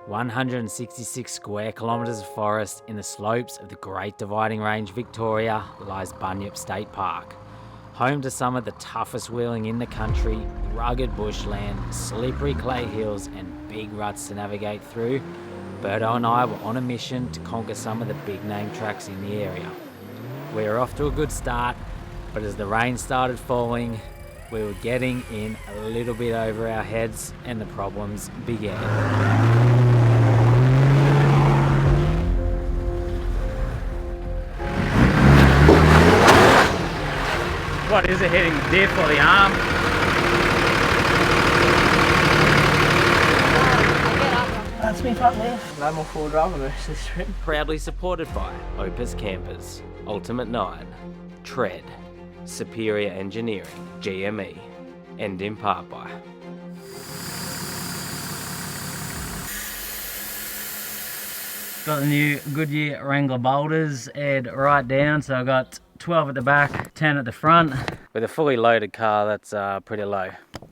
166 square kilometres of forest in the slopes of the Great Dividing Range, Victoria, lies Bunyip State Park. Home to some of the toughest wheeling in the country, rugged bushland, slippery clay hills and big ruts to navigate through, Berto and I were on a mission to conquer some of the big name tracks in the area. We were off to a good start, but as the rain started falling, we were getting in a little bit over our heads and the problems began. What is it, hitting the diff or the arm? That's me front left. No more forward drive on the rest of this trip. Proudly supported by Opus Campers, Ultimate 9, Tread, Superior Engineering, GME, and in part by got the new Goodyear Wrangler bolters aired right down, so I got 12 at the back, 10 at the front. With a fully loaded car, that's pretty low.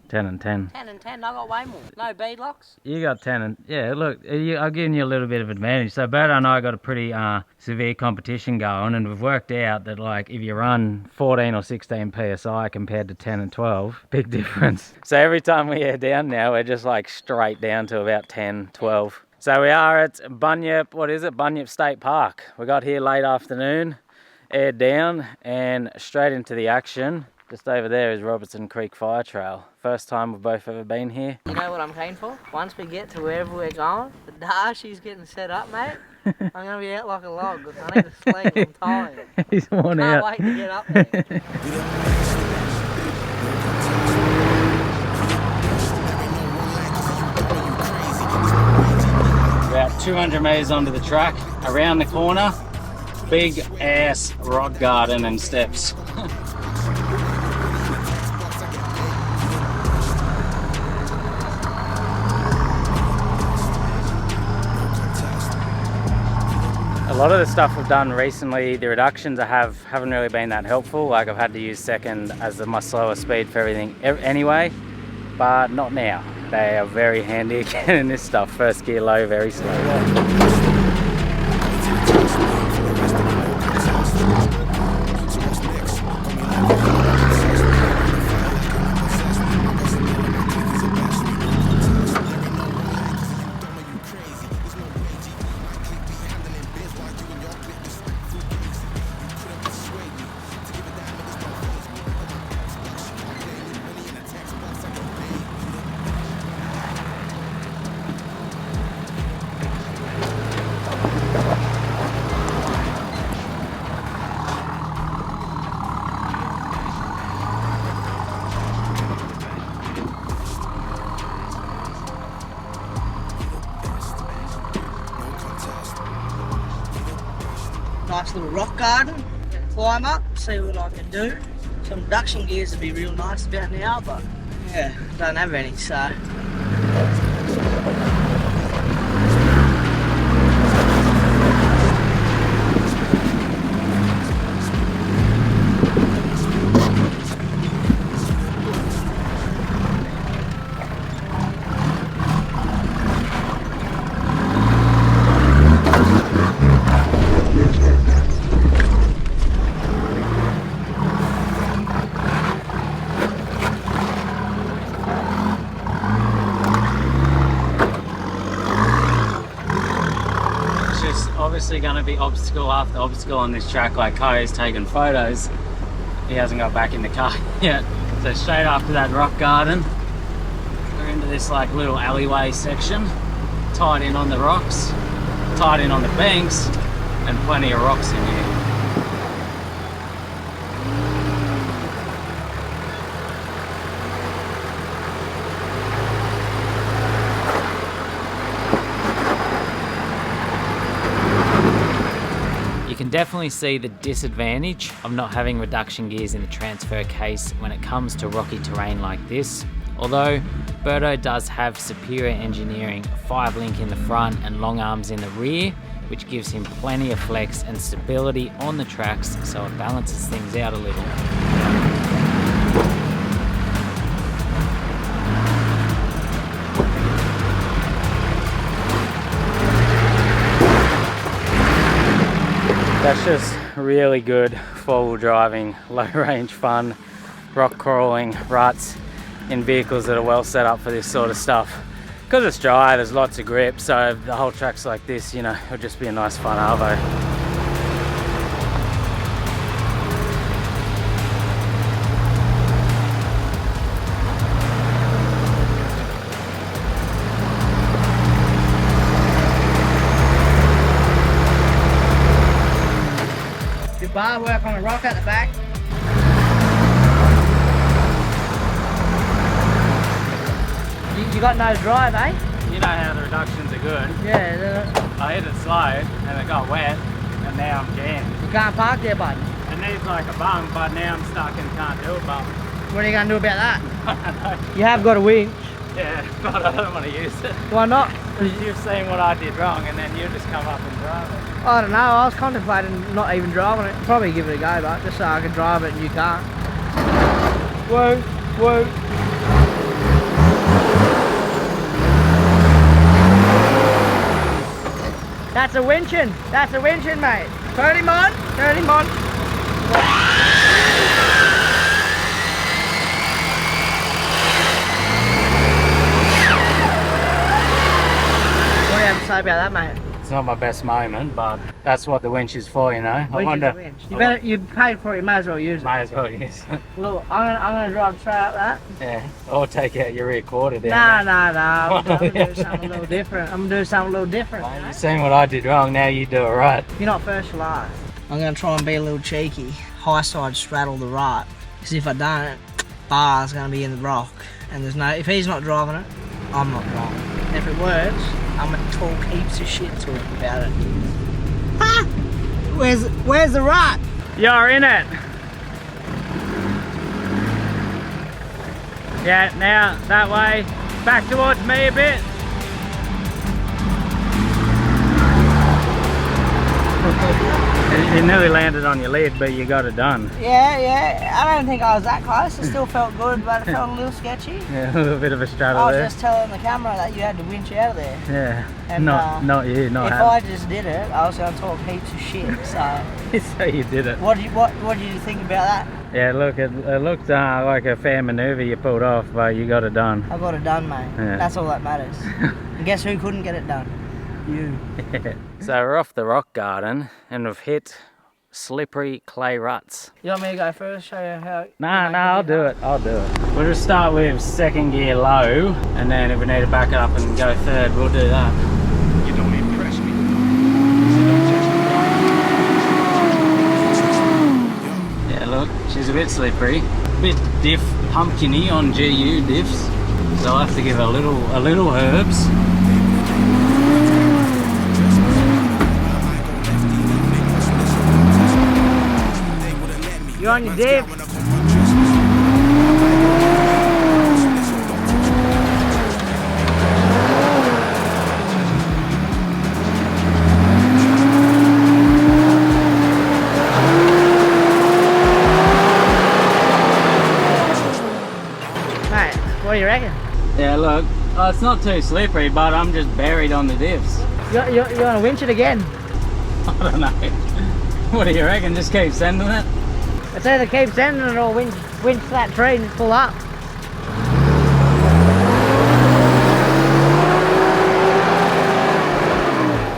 10 and 10. 10 and 10, I got way more. No beadlocks. You got 10 and, yeah, look, I've given you a little bit of advantage. So Berto and I got a pretty severe competition going, and we've worked out that, like, if you run 14 or 16 PSI compared to 10 and 12, big difference. So every time we air down now, we're just like straight down to about 10, 12. So we are at Bunyip State Park. We got here late afternoon, aired down, and straight into the action. Just over there is Robertson Creek Fire Trail. First time we've both ever been here. You know what I'm keen for? Once we get to wherever we're going, the Darcy's getting set up, mate. I'm going to be out like a log. I need to sleep, I'm tired. He's worn out. Can't wait to get up there. About 200 metres onto the track, around the corner, big ass rock garden and steps. A lot of the stuff we've done recently, the reductions haven't really been that helpful. Like, I've had to use second as my slower speed for everything anyway, but not now. They are very handy again in this stuff. First gear low, very slow. Nice little rock garden. Climb up, see what I can do. Some induction gears would be real nice about now, but yeah, don't have any, so. Obviously going to be obstacle after obstacle on this track. Like, Kai's taking photos, he hasn't got back in the car yet. So straight after that rock garden, we're into this like little alleyway section, tied in on the rocks, tied in on the banks, and plenty of rocks in here. You can definitely see the disadvantage of not having reduction gears in the transfer case when it comes to rocky terrain like this. Although Berto does have superior engineering, 5-link in the front and long arms in the rear, which gives him plenty of flex and stability on the tracks, so it balances things out a little. That's just really good four-wheel driving, low-range fun, rock crawling ruts in vehicles that are well set up for this sort of stuff. Because it's dry, there's lots of grip, so the whole track's like this, you know, it'll just be a nice fun arvo. Did bar work on a rock at the back? You got no drive, eh? You know how the reductions are good. Yeah. I hit it slow and it got wet and now I'm jammed. You can't park there, bud. It needs like a bump, but now I'm stuck and can't do a bump. What are you going to do about that? You have got a winch. Yeah, but I don't want to use it. Why not? Because you've seen what I did wrong and then you just come up and drive it. I don't know, I was contemplating not even driving it. Probably give it a go, but just so I can drive it and you can't. Whoa, whoa. That's a winching. That's a winching, mate. Turn him on. Turn him on. What do you have to say about that, mate? It's not my best moment, but that's what the winch is for, you know. You paid for it, you may as well use it. May as well use it. Look, I'm gonna drive straight up that. Yeah, or take out your rear quarter down. No. I'm gonna do something a little different. I'm gonna do something a little different. Well, you've seen what I did wrong, now you do it right. You're not first, you're last. I'm gonna try and be a little cheeky. High side straddle the right. Because if I don't, bar's gonna be in the rock. And there's no, if he's not driving it, I'm not driving it. And if it works, I'm gonna talk heaps of shit to him about it. Ha! Where's the right? You're in it. Yeah, now that way, back towards me a bit. You nearly landed on your lid, but you got it done. Yeah, I don't think I was that close. It still felt good, but it felt a little sketchy. Yeah, a little bit of a straddle I was there. just telling the camera that you had to winch out of there. Yeah, And, not you, not if him. I just did it, I was going to talk heaps of shit. So, So you did it. what did you think about that? Yeah, look, it looked like a fair manoeuvre you pulled off, but you got it done. I got it done, mate. Yeah. That's all that matters. And guess who couldn't get it done? You. So we're off the rock garden and we've hit slippery clay ruts. You want me to go first? Show you how? No, I'll do it. We'll just start with second gear low, and then if we need to back it up and go third, we'll do that. You don't impress me. Yeah, look, she's a bit slippery, a bit diff pumpkiny on GU diffs, so I'll have to give her a little herbs. You're on your div. Mate, what do you reckon? Yeah, look, it's not too slippery, but I'm just buried on the diffs. You're gonna winch it again. I don't know. What do you reckon? Just keep sending it? It's either keep sending it or winch that tree and pull up.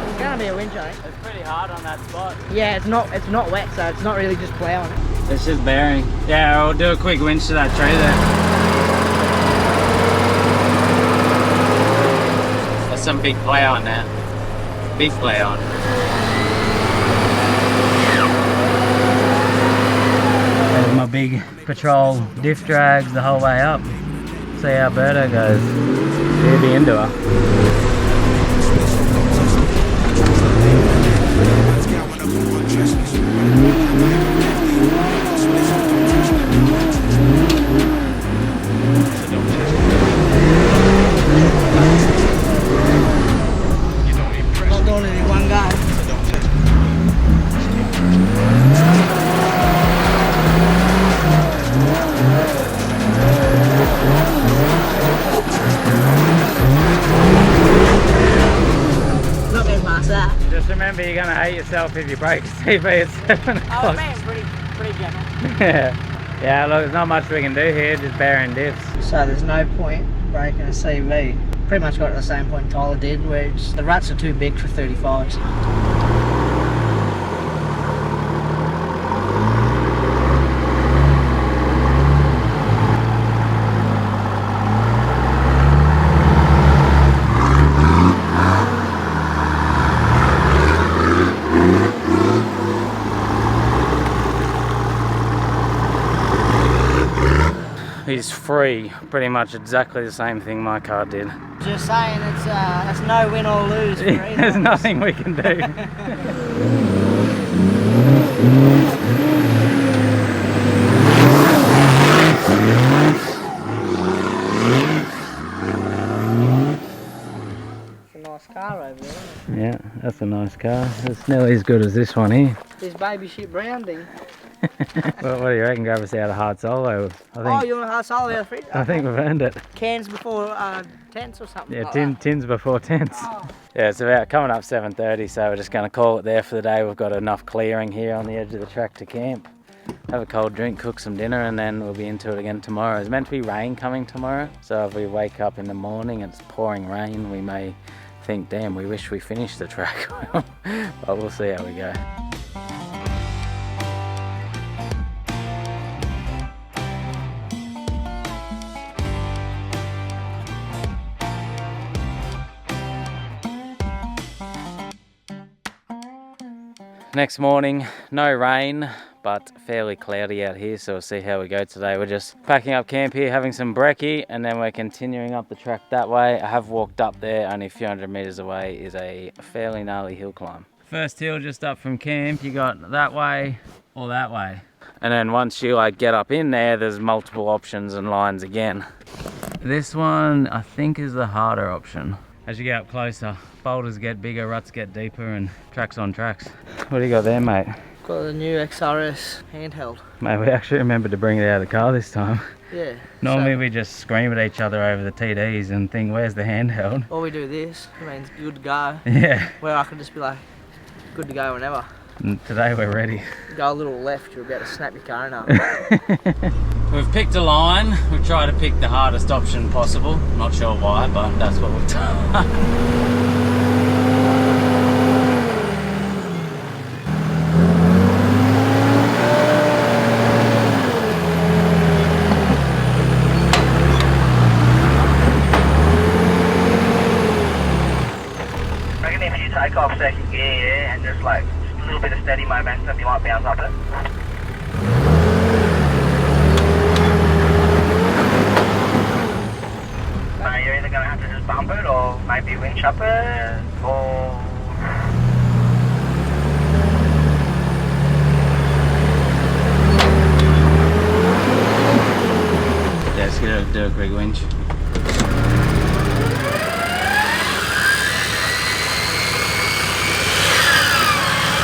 It's gonna be a winch, I think. It's pretty hard on that spot. Yeah, it's not wet, so it's not really just ploughing it. It's just bearing. Yeah, I'll do a quick winch to that tree there. There's some big plough on that. Big plough on. There's my big patrol diff drags the whole way up. See how Berto goes. He'll be into her. Not doing it in one go. Just remember, you're gonna hate yourself if you break a CV at 7 o'clock. Oh man, pretty gentle. Yeah, look, there's not much we can do here, just bearing diffs. So there's no point breaking a CV. Pretty much got to the same point Tyler did, where the ruts are too big for 35s. He's free, pretty much exactly the same thing my car did. Just saying, it's no win or lose for either. There's nothing we can do. It's a nice car over there, isn't it? Yeah, that's a nice car. It's nearly as good as this one here. This baby shit branding. Well, what do you reckon? Grab us out a hard solo. Oh, you want a hard solo out of fridge? I think we've earned it. Cans before tents or something. Yeah, like tins before tents. Oh. Yeah, it's about coming up 7:30, so we're just going to call it there for the day. We've got enough clearing here on the edge of the track to camp, have a cold drink, cook some dinner, and then we'll be into it again tomorrow. It's meant to be rain coming tomorrow, so if we wake up in the morning and it's pouring rain, we may think, damn, we wish we finished the track. But we'll see how we go. Next morning, no rain, but fairly cloudy out here, so we'll see how we go today. We're just packing up camp here, having some brekkie, and then we're continuing up the track that way. I have walked up there, only a few hundred meters away is a fairly gnarly hill climb. First hill just up from camp, you got that way or that way. And then once you get up in there, there's multiple options and lines again. This one, I think, is the harder option. As you get up closer, boulders get bigger, ruts get deeper, and tracks on tracks. What do you got there, mate? Got the new XRS handheld. Mate, we actually remembered to bring it out of the car this time. Yeah. Normally we just scream at each other over the TDs and think, where's the handheld? Or we do this, I mean, it's good to go. Yeah. Where I can just be like, good to go whenever. And today we're ready. Go a little left, you're about to snap your car in half. We've picked a line. We've tried to pick the hardest option possible. Not sure why, but that's what we've done. Take off second gear, yeah, and just a little bit of steady momentum, you might bounce up it. You're either going to have to just bump it or maybe winch up it, or... Yeah, just gonna do a quick winch.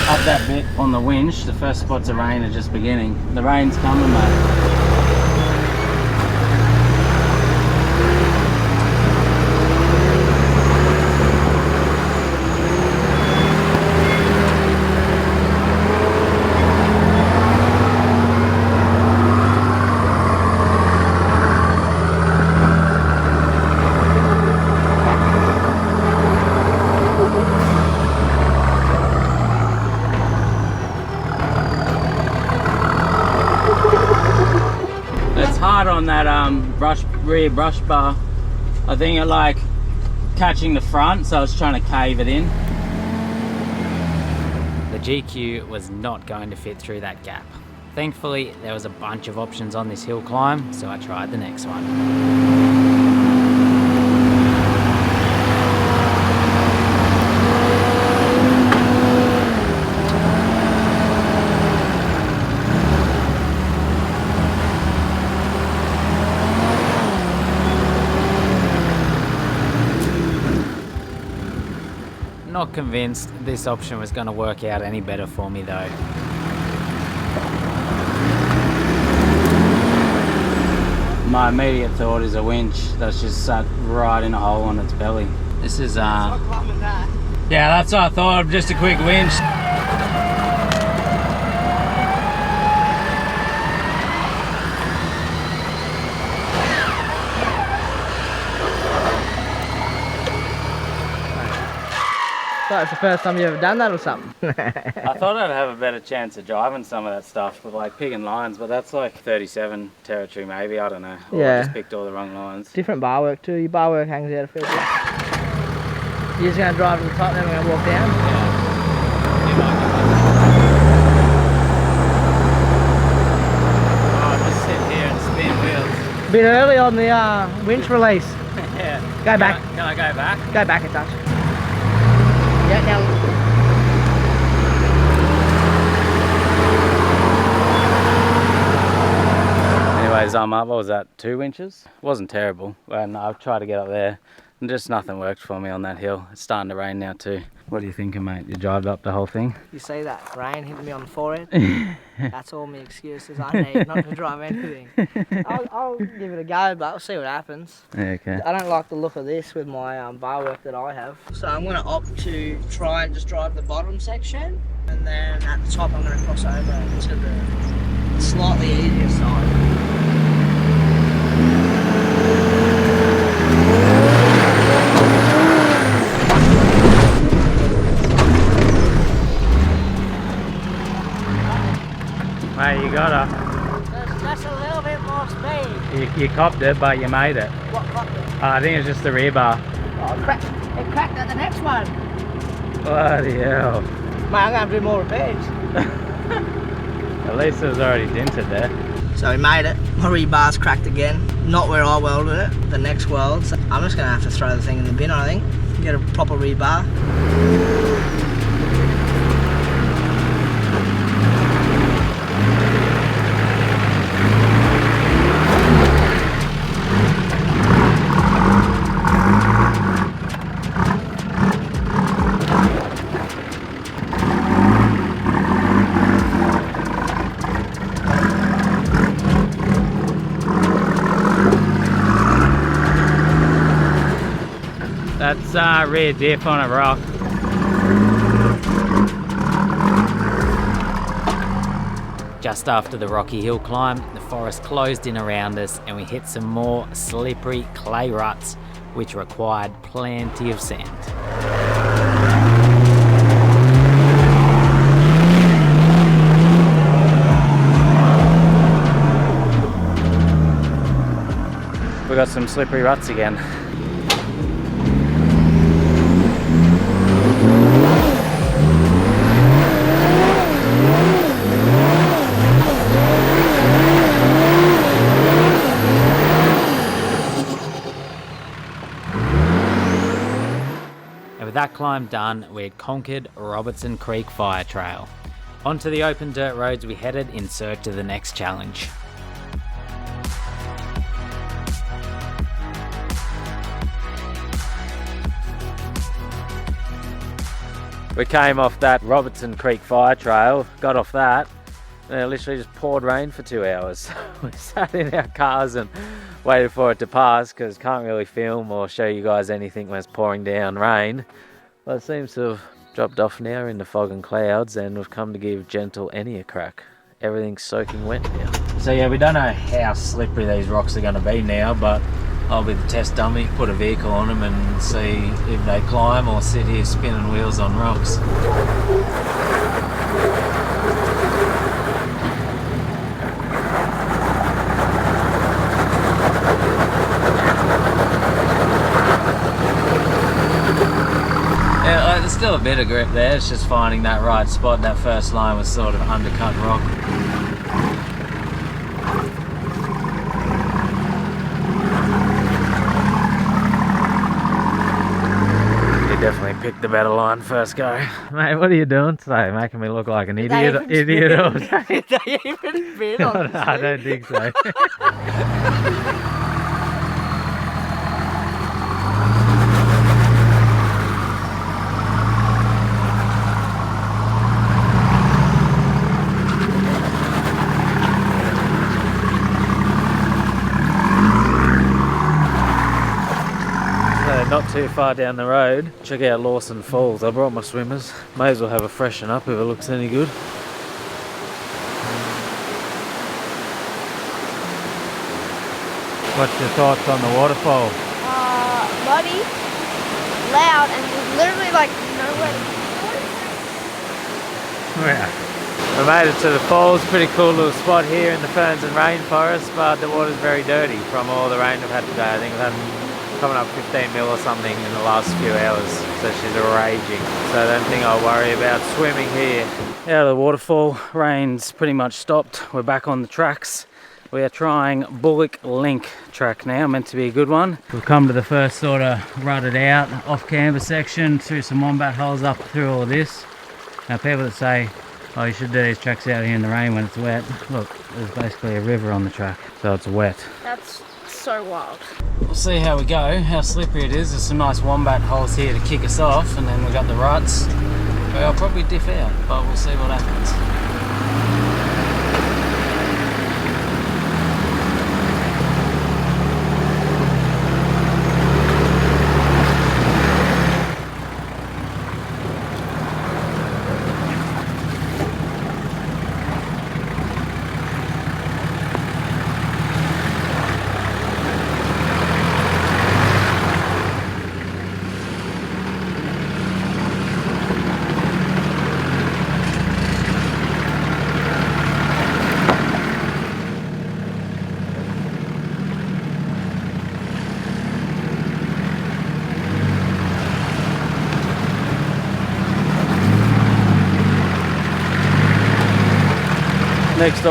Up that bit on the winch, the first spots of rain are just beginning. The rain's coming, mate. On that rear brush bar, I think it catching the front, so I was trying to cave it in. The GQ was not going to fit through that gap. Thankfully, there was a bunch of options on this hill climb, so I tried the next one. Not convinced this option was going to work out any better for me though. My immediate thought is a winch that's just sat right in a hole on its belly. This is Yeah, that's what I thought. Just a quick winch. So it's the first time you ever done that or something? I thought I'd have a better chance of driving some of that stuff with like picking lines, but that's like 37 territory maybe, I don't know. Or Yeah. I just picked all the wrong lines. Different bar work too. Your bar work hangs out a fair bit. You're just going to drive to the top, then we're going to walk down? Oh, just sit here and spin wheels. Bit early on the winch release. Yeah. Go back. Can I go back? Go back a touch. Yeah, now. Anyways, I'm up. What was that? 2 winches? Wasn't terrible. And I've tried to get up there, and just nothing worked for me on that hill. It's starting to rain now too. What are you thinking, mate? You drived up the whole thing? You see that rain hitting me on the forehead? That's all my excuses I need not to drive anything. I'll give it a go, but we'll see what happens. Okay. I don't like the look of this with my bar work that I have. So I'm going to opt to try and just drive the bottom section, and then at the top I'm going to cross over to the slightly easier side. Mate, you got her. Just a little bit more speed. You copped it, but you made it. What fucked it? I think it's just the rear bar. Oh, it cracked at the next one. Bloody hell. Mate, I'm going to have to do more repairs. At least it was already dented there. So we made it. My rebar's cracked again. Not where I welded it, the next weld. So I'm just going to have to throw the thing in the bin, I think. Get a proper rebar. That's rear diff on a rock. Just after the rocky hill climb, the forest closed in around us and we hit some more slippery clay ruts which required plenty of sand. We got some slippery ruts again. And with that climb done, we had conquered Robertson Creek Fire Trail. Onto the open dirt roads we headed in search of the next challenge. We came off that Robertson Creek Fire Trail, got off that, and it literally just poured rain for 2 hours. We sat in our cars and waited for it to pass because can't really film or show you guys anything when it's pouring down rain. But it seems to have dropped off now in the fog and clouds, and we've come to give Gentle Any a crack. Everything's soaking wet now. So yeah, we don't know how slippery these rocks are going to be now, but I'll be the test dummy, put a vehicle on them and see if they climb or sit here spinning wheels on rocks. Yeah, there's still a bit of grip there, it's just finding that right spot. That first line was sort of undercut rock. Definitely picked the better line first go. Mate, what are you doing today? Making me look like an idiot all day. Did they even spin on No, I don't think so. Not too too far down the road. Check out Lawson Falls. I brought my swimmers. May as well have a freshen up if it looks any good. What's your thoughts on the waterfall? Muddy, loud, and there's literally like nowhere to Yeah. We made it to the falls. Pretty cool little spot here in the ferns and rainforest, but the water's very dirty from all the rain we've had today. I think we've had coming up 15 mil or something in the last few hours, so she's raging. So I don't think I'll worry about swimming here. Out of the waterfall, rain's pretty much stopped. We're back on the tracks. We are trying Bullock Link track now, meant to be a good one. We've come to the first sort of rutted out off-camber section, through some wombat holes up through all of this. Now people that say, oh, you should do these tracks out here in the rain when it's wet. Look, there's basically a river on the track, so it's wet. That's so wild. We'll see how we go, how slippery it is. There's some nice wombat holes here to kick us off, and then we got the ruts. But I'll probably diff out, but we'll see what happens. Next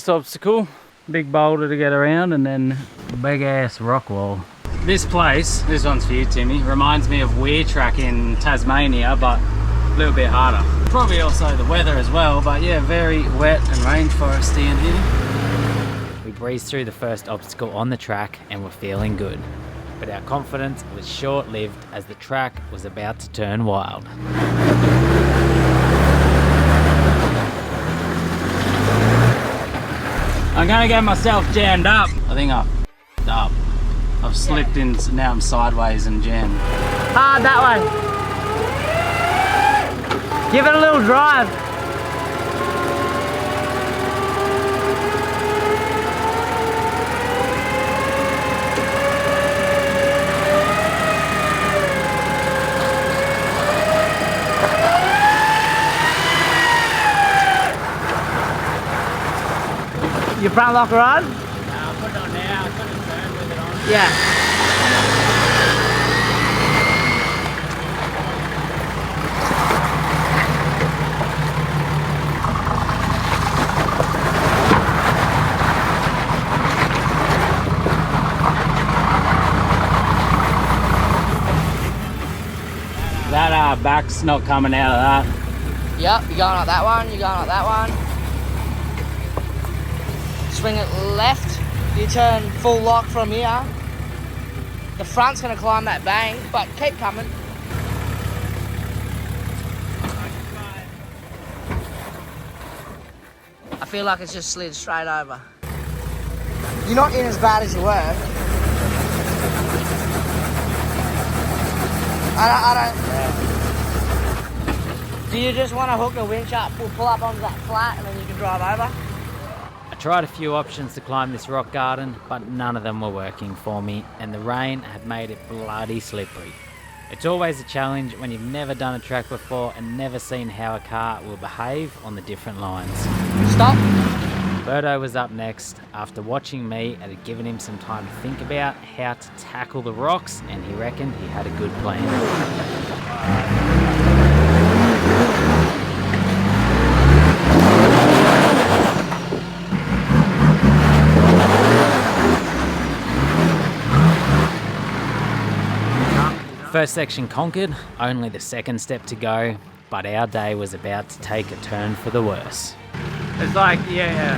obstacle. Big boulder to get around, and then big ass rock wall. This place, this one's for you, Timmy, reminds me of Weir Track in Tasmania, but a little bit harder. Probably also the weather as well, but yeah, very wet and rainforesty in here. We breezed through the first obstacle on the track and were feeling good. But our confidence was short-lived as the track was about to turn wild. I'm gonna get myself jammed up. I think I've f***ed up. I've slipped in, now I'm sideways and jammed. Ah, that one. Give it a little drive. Your front locker on? No, I'll put it on now. I couldn't turn with it on. Yeah. That back's not coming out of that. Yep, you're going up that one, you're going up that one. Swing it left, you turn full lock from here. The front's going to climb that bank, but keep coming. I feel like it's just slid straight over. You're not in as bad as you were. I don't. Do you just want to hook the winch up, pull up onto that flat, and then you can drive over? I tried a few options to climb this rock garden, but none of them were working for me, and the rain had made it bloody slippery. It's always a challenge when you've never done a track before and never seen how a car will behave on the different lines. Stop. Birdo was up next. After watching me, it had given him some time to think about how to tackle the rocks, and he reckoned he had a good plan. First section conquered, only the second step to go, but our day was about to take a turn for the worse. It's like, yeah.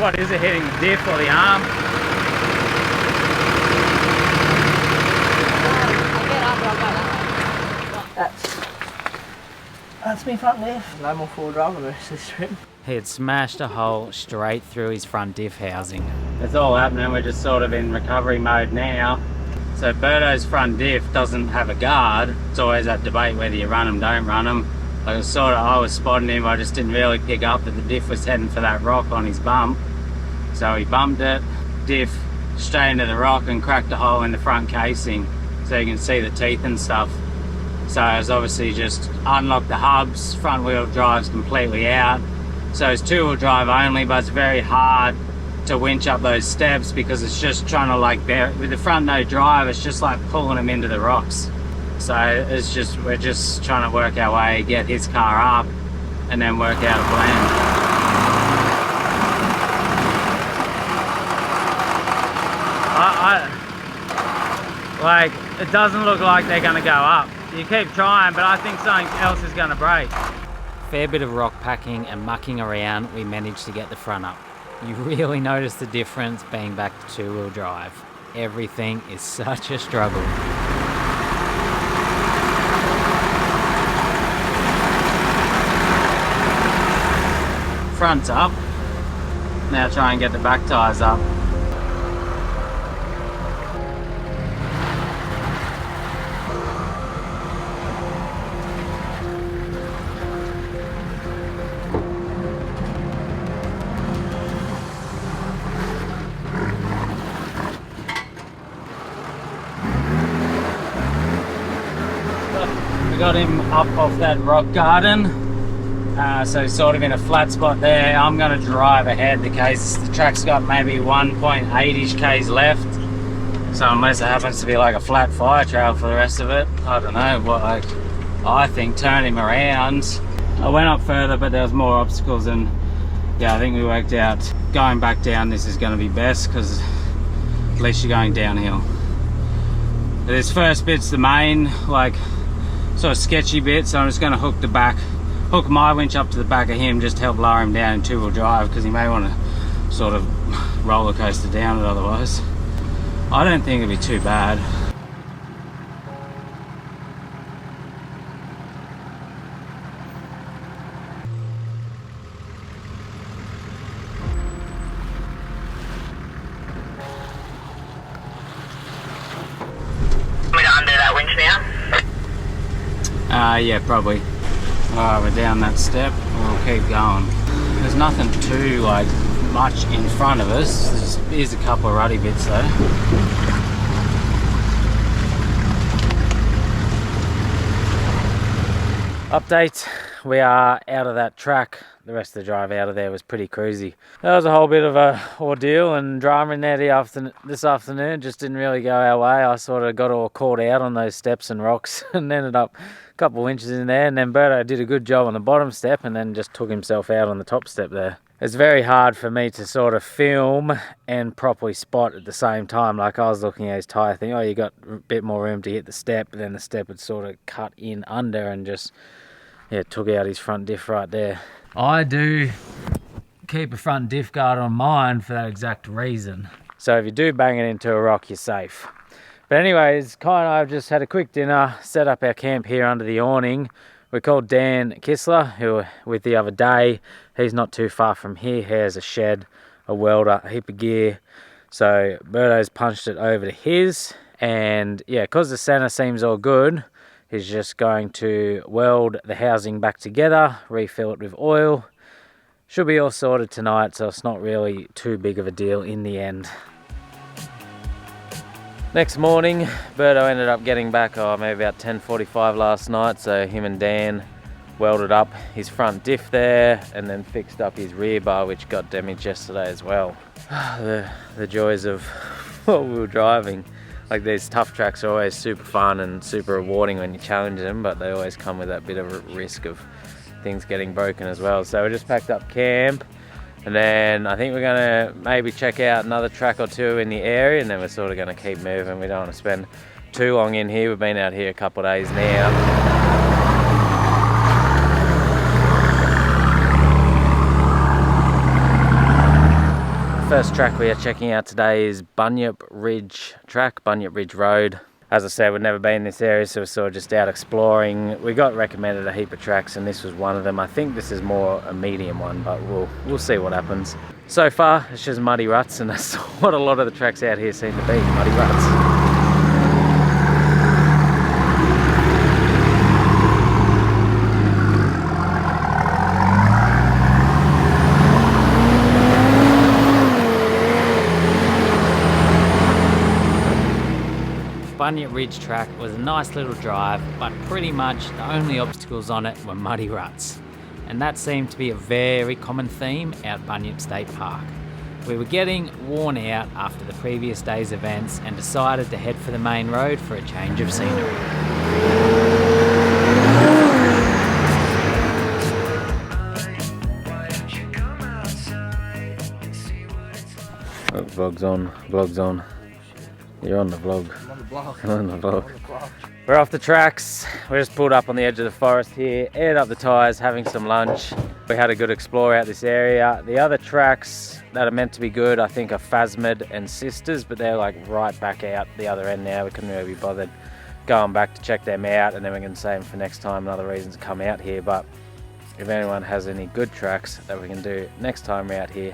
What is it, hitting the diff or the arm? That's me front left. No more forward drive on the rest of this trip. He had smashed a hole straight through his front diff housing. It's all happening, we're just sort of in recovery mode now. So Birdo's front diff doesn't have a guard. It's always that debate whether you run them, don't run them. Like I was spotting him, I just didn't really pick up that the diff was heading for that rock on his bump. So he bumped it, diff straight into the rock and cracked a hole in the front casing so you can see the teeth and stuff. So it's obviously just unlocked the hubs, front wheel drive's completely out. So it's two wheel drive only, but it's very hard to winch up those steps because it's just trying to like bear, with the front no drive, it's just like pulling them into the rocks. So it's just, we're just trying to work our way, get his car up and then work out a plan. Like, it doesn't look like they're gonna go up. You keep trying, but I think something else is gonna break. Fair bit of rock packing and mucking around, we managed to get the front up. You really notice the difference being back to two-wheel drive. Everything is such a struggle. Front's up. Now try and get the back tyres up. Got him up off that rock garden, so sort of in a flat spot there. I'm going to drive ahead. The track's got maybe 1.8ish k's left, so unless it happens to be like a flat fire trail for the rest of it, I don't know what I think. Turn him around. I went up further, but there was more obstacles, and yeah, I think we worked out going back down this is going to be best because at least you're going downhill. This first bit's the main like sort of sketchy bit, so I'm just going to hook my winch up to the back of him just to help lower him down in two-wheel drive because he may want to sort of roller coaster down it otherwise. I don't think it'd be too bad. Want me to undo that winch now? Yeah, probably. Alright, we're down that step. We'll keep going. There's nothing too like much in front of us. There's a couple of ruddy bits though. Update, we are out of that track. The rest of the drive out of there was pretty cruisy. That was a whole bit of a ordeal and drama in there this afternoon. Just didn't really go our way. I sort of got all caught out on those steps and rocks and ended up a couple of inches in there, and then Berto did a good job on the bottom step and then just took himself out on the top step there. It's very hard for me to sort of film and properly spot at the same time. Like I was looking at his tyre thing, oh, you got a bit more room to hit the step, but then the step had sort of cut in under and just, yeah, took out his front diff right there. I do keep a front diff guard on mine for that exact reason. So if you do bang it into a rock, you're safe. But anyways, Kai and I have just had a quick dinner, set up our camp here under the awning. We called Dan Kissler, who were with the other day. He's not too far from here. He has a shed, a welder, a heap of gear. So Berto's punched it over to his. And yeah, because the center seems all good, he's just going to weld the housing back together, refill it with oil. Should be all sorted tonight, so it's not really too big of a deal in the end. Next morning, Berto ended up getting back maybe about 10:45 last night, so him and Dan welded up his front diff there and then fixed up his rear bar, which got damaged yesterday as well. The joys of what we were driving. Like, these tough tracks are always super fun and super rewarding when you challenge them, but they always come with that bit of a risk of things getting broken as well. So we just packed up camp, and then I think we're gonna maybe check out another track or two in the area, and then we're sort of gonna keep moving. We don't want to spend too long in here. We've been out here a couple of days now. First track we are checking out today is Bunyip Ridge track, Bunyip Ridge Road. As I said, we've never been in this area, so we're sort of just out exploring. We got recommended a heap of tracks, and this was one of them. I think this is more a medium one, but we'll see what happens. So far, it's just muddy ruts, and that's what a lot of the tracks out here seem to be, muddy ruts. Bunyip Ridge track was a nice little drive, but pretty much the only obstacles on it were muddy ruts. And that seemed to be a very common theme out Bunyip State Park. We were getting worn out after the previous day's events and decided to head for the main road for a change of scenery. Oh, vlog's on. You're on the vlog. I'm on the block. On the vlog. We're off the tracks. We just pulled up on the edge of the forest here, aired up the tyres, having some lunch. We had a good explore out this area. The other tracks that are meant to be good, I think, are Phasmid and Sisters, but they're like right back out the other end now. We couldn't really be bothered going back to check them out, and then we can save them for next time and other reasons to come out here. But if anyone has any good tracks that we can do next time we're out here,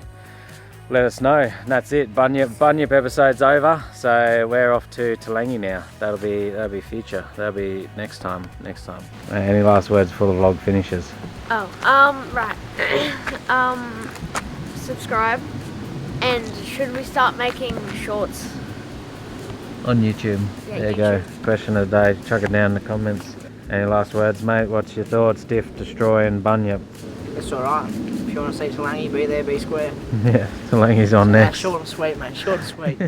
let us know. And that's it. Bunyip episode's over, so we're off to Langie now. That'll be future. That'll be next time. Any last words before the vlog finishes? Right. Subscribe. And should we start making shorts? On YouTube. Yeah, there you go. Question of the day. Chuck it down in the comments. Any last words, mate? What's your thoughts? Diff destroying Bunyip. It's alright. If you want to see Talangi, be there, be square. Yeah, Talangi's on next. Short and sweet, mate. Short and sweet.